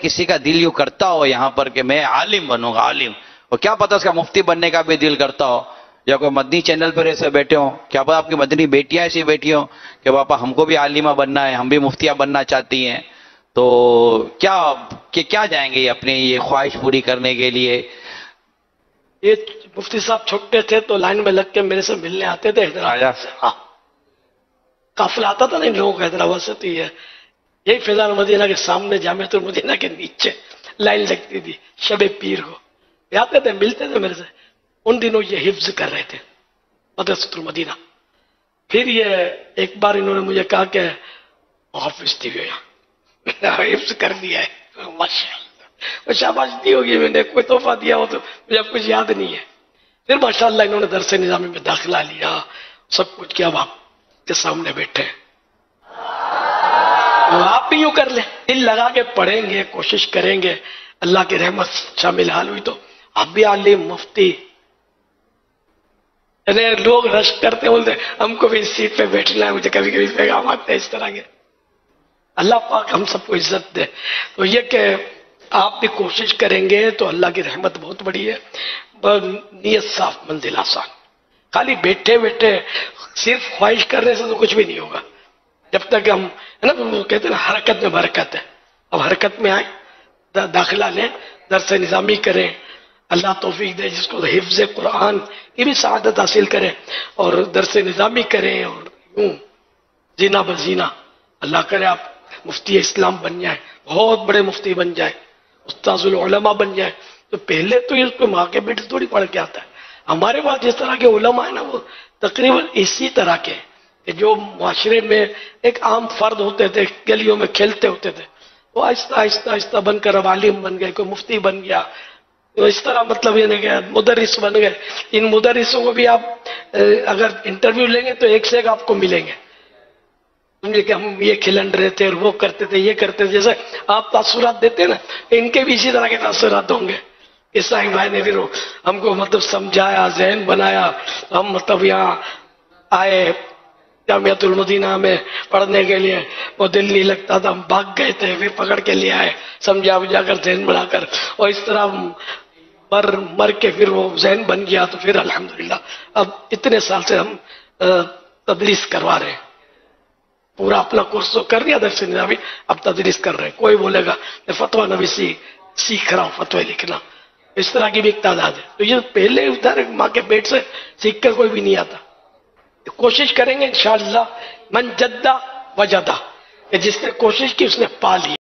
کسی کا دل یوں کرتا ہو یہاں پر کہ میں عالم بنوں گا عالم، اور کیا پتہ اس کا مفتی بننے کا بھی دل کرتا ہو، یا کوئی مدنی چینل پر ایسے بیٹھے ہوں، کیا پتہ آپ کی مدنی بیٹیاں ایسی بیٹھی ہوں کہ پاپا ہم کو بھی عالمہ بننا ہے، ہم بھی مفتیہ بننا چاہتی ہیں، تو کیا جائیں گے اپنی یہ خواہش پوری کرنے کے لیے؟ یہ مفتی صاحب چھوٹے تھے تو لائن میں لگ کے میرے سے ملنے آتے تھے حیدرآباد سے، ہاں قافلہ آتا تھا نا ان لوگوں کا حیدرآباد سے، تو یہی فیضان المدینہ کے سامنے جامعۃ المدینہ کے نیچے لائن لگتی تھی شب پیر کو، یہ آتے تھے ملتے تھے میرے سے، ان دنوں یہ حفظ کر رہے تھے مدرسۃ المدینہ۔ پھر یہ ایک بار انہوں نے مجھے کہا کہ حافظ تھی حفظ کر دیا ہے، ماشاء اللہ شاباش دی ہوگی، میں نے کوئی تحفہ دیا ہو تو مجھے اب کچھ یاد نہیں ہے۔ پھر ماشاءاللہ انہوں نے درس نظامی میں داخلہ لیا، سب کچھ کیا، اب آپ کے سامنے بیٹھے، آپ بھی یوں کر لیں، دل لگا کے پڑھیں گے، کوشش کریں گے، اللہ کی رحمت شامل حال ہوئی تو آپ بھی عالم مفتی۔ یعنی لوگ رش کرتے بولتے ہم کو بھی اس سیٹ پہ بیٹھنا ہے، مجھے کبھی کبھی پیغام آتے ہیں اس طرح کے۔ اللہ پاک ہم سب کو عزت دے۔ تو یہ کہ آپ بھی کوشش کریں گے تو اللہ کی رحمت بہت بڑی ہے، نیت صاف منزل آسان۔ خالی بیٹھے بیٹھے صرف خواہش کرنے سے تو کچھ بھی نہیں ہوگا، جب تک ہم ہے نا وہ کہتے ہیں حرکت میں برکت ہے، اب حرکت میں آئیں، داخلہ لیں، درس نظامی کریں، اللہ توفیق دے جس کو حفظ قرآن کی بھی سعادت حاصل کریں، اور درس نظامی کریں، اور یوں زینا بزینا اللہ کرے آپ مفتی اسلام بن جائیں، بہت بڑے مفتی بن جائیں، استاذ العلماء بن جائیں۔ تو پہلے تو اس کو ماں کے بیٹے تھوڑی پڑھ کے آتا ہے، ہمارے پاس جس طرح کے علماء ہیں نا وہ تقریباً اسی طرح کے کہ جو معاشرے میں ایک عام فرد ہوتے تھے، گلیوں میں کھیلتے ہوتے تھے، وہ آہستہ آہستہ آہستہ بن کر اب عالم بن گئے، کوئی مفتی بن گیا، تو اس طرح مطلب یہ نہیں کہ مدرس بن گئے۔ ان مدرسوں کو بھی آپ اگر انٹرویو لیں گے تو ایک سے ایک آپ کو ملیں گے، سمجھے کہ ہم یہ کھلن رہے تھے اور وہ کرتے تھے یہ کرتے تھے، جیسے آپ تاثرات دیتے ہیں نا، ان کے بھی اسی طرح کے تاثرات ہوں گے۔ عیسائی بھائی نے پھر ہم کو مطلب سمجھایا، ذہن بنایا، ہم مطلب یہاں آئے جامعۃ المدینہ میں پڑھنے کے لیے، وہ دل نہیں لگتا تھا، ہم بھاگ گئے تھے، پھر پکڑ کے لے آئے، سمجھا بجھا کر ذہن بنا کر، اور اس طرح مر کے پھر وہ ذہن بن گیا۔ تو پھر الحمدللہ اب اتنے سال سے ہم تدریس کروا رہے ہیں، پورا اپنا کورس تو کر دیا درس نظامی، اب تدریس کر رہے ہیں۔ کوئی بولے گا میں فتویٰ نویسی سیکھ رہا ہوں، فتوی لکھنا، اس طرح کی بھی ایک تعداد ہے۔ تو یہ پہلے ادھر ماں کے پیٹ سے سیکھ کر کوئی بھی نہیں آتا، کوشش کریں گے انشاءاللہ، من جدہ وجدہ، کہ جس نے کوشش کی اس نے پا لی۔